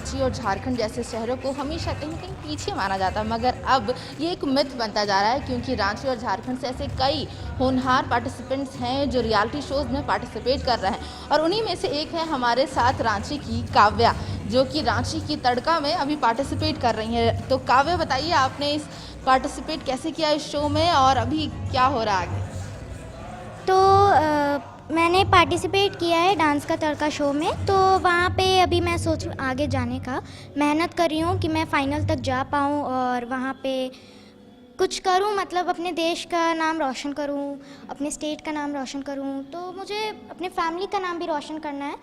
रांची और झारखंड जैसे शहरों को हमेशा कहीं कहीं पीछे माना जाता, मगर अब ये एक मिथ बनता जा रहा है, क्योंकि रांची और झारखंड से ऐसे कई होनहार पार्टिसिपेंट्स हैं जो रियलिटी शोज़ में पार्टिसिपेट कर रहे हैं। और उन्हीं में से एक है हमारे साथ रांची की काव्या, जो कि रांची की तड़का में अभी पार्टिसिपेट कर रही हैं। तो काव्या, बताइए आपने इस पार्टिसिपेट कैसे किया इस शो में और अभी क्या हो रहा है आगे? तो मैंने पार्टिसिपेट किया है डांस का तड़का शो में। तो वहाँ पे अभी मैं सोच आगे जाने का मेहनत कर रही हूँ कि मैं फ़ाइनल तक जा पाऊँ और वहाँ पे कुछ करूँ, मतलब अपने देश का नाम रोशन करूँ, अपने स्टेट का नाम रोशन करूँ। तो मुझे अपने फैमिली का नाम भी रोशन करना है,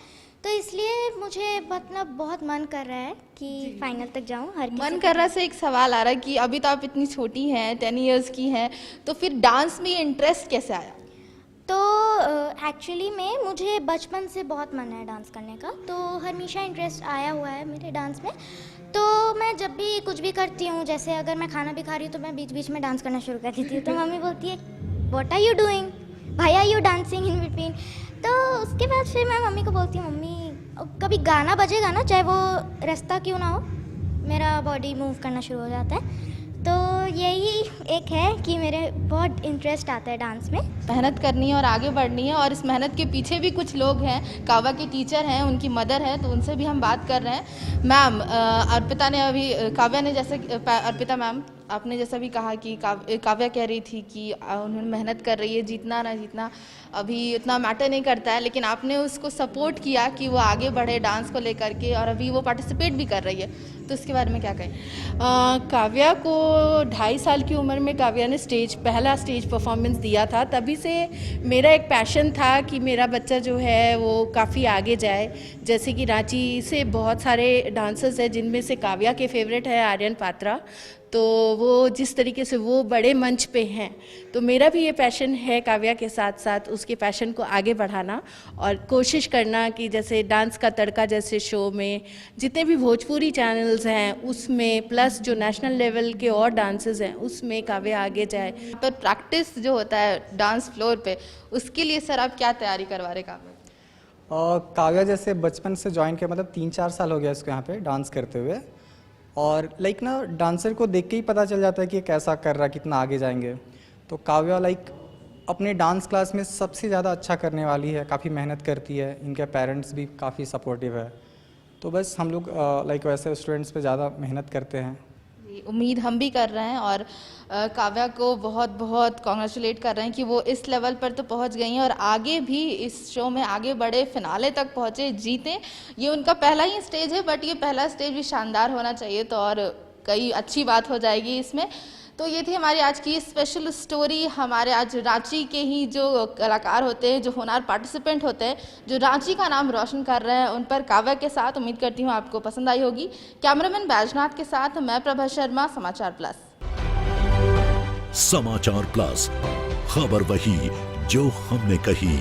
तो इसलिए मुझे मतलब बहुत मन कर रहा है कि फ़ाइनल तक जाऊँ। हर मन कर रहा से एक सवाल आ रहा है कि अभी तो आप इतनी छोटी हैं, 10 इयर्स की हैं, तो फिर डांस में इंटरेस्ट कैसे आया? तो एक्चुअली में मुझे बचपन से बहुत मन है डांस करने का, तो हमेशा इंटरेस्ट आया हुआ है मेरे डांस में। तो मैं जब भी कुछ भी करती हूँ, जैसे अगर मैं खाना भी खा रही हूँ तो मैं बीच बीच में डांस करना शुरू कर देती हूँ। तो मम्मी बोलती है what are you doing, why are you dancing in between. तो उसके बाद फिर मैं मम्मी को बोलती हूँ मम्मी कभी गाना बजेगा ना, चाहे वो रास्ता क्यों ना हो, मेरा बॉडी मूव करना शुरू हो जाता है। तो यही एक है कि मेरे बहुत इंटरेस्ट आता है डांस में। मेहनत करनी है और आगे बढ़नी है, और इस मेहनत के पीछे भी कुछ लोग हैं। काव्या के टीचर हैं, उनकी मदर है, तो उनसे भी हम बात कर रहे हैं। मैम, अर्पिता ने अभी काव्या ने जैसे अर्पिता मैम, आपने जैसा भी कहा कि काव्या कह रही थी कि उन्होंने मेहनत कर रही है, जीतना ना जीतना अभी उतना मैटर नहीं करता है, लेकिन आपने उसको सपोर्ट किया कि वो आगे बढ़े डांस को लेकर के, और अभी वो पार्टिसिपेट भी कर रही है। तो इसके बारे में क्या कहें? काव्या को 2.5 साल की उम्र में काव्या ने पहला स्टेज परफॉर्मेंस दिया था। तभी से मेरा एक पैशन था कि मेरा बच्चा जो है वो काफ़ी आगे जाए। जैसे कि रांची से बहुत सारे डांसर्स हैं, जिनमें से काव्या के फेवरेट है आर्यन पात्रा। तो वो जिस तरीके से वो बड़े मंच पे हैं, तो मेरा भी ये पैशन है काव्या के साथ साथ उसके पैशन को आगे बढ़ाना और कोशिश करना कि जैसे डांस का तड़का जैसे शो में, जितने भी भोजपुरी चैनल्स हैं उसमें, प्लस जो नेशनल लेवल के और डांसेस हैं उसमें काव्या आगे जाए। पर प्रैक्टिस जो होता है डांस फ्लोर पे, उसके लिए सर आप क्या तैयारी करवा रहे काव्या? काव्या जैसे बचपन से ज्वाइन किया, मतलब 3-4 साल हो गया इसको यहाँ पे डांस करते हुए। और लाइक ना डांसर को देख के ही पता चल जाता है कि ये कैसा कर रहा है, कितना आगे जाएंगे। तो काव्या लाइक अपने डांस क्लास में सबसे ज़्यादा अच्छा करने वाली है, काफ़ी मेहनत करती है, इनके पेरेंट्स भी काफ़ी सपोर्टिव है। तो बस हम लोग लाइक वैसे स्टूडेंट्स पे ज़्यादा मेहनत करते हैं। उम्मीद हम भी कर रहे हैं, और काव्या को बहुत बहुत कॉन्ग्रेचुलेट कर रहे हैं कि वो इस लेवल पर तो पहुंच गई हैं और आगे भी इस शो में आगे बढ़े, फिनाले तक पहुंचे, जीतें। ये उनका पहला ही स्टेज है, बट ये पहला स्टेज भी शानदार होना चाहिए, तो और कई अच्छी बात हो जाएगी इसमें। तो ये थी हमारी आज की स्पेशल स्टोरी। हमारे आज रांची के ही जो कलाकार होते हैं, जो होनहार पार्टिसिपेंट होते हैं, जो रांची का नाम रोशन कर रहे हैं, उन पर काव्या के साथ उम्मीद करती हूँ आपको पसंद आई होगी। कैमरामैन बैजनाथ के साथ मैं प्रभा शर्मा, समाचार प्लस। समाचार प्लस, खबर वही जो हमने कही।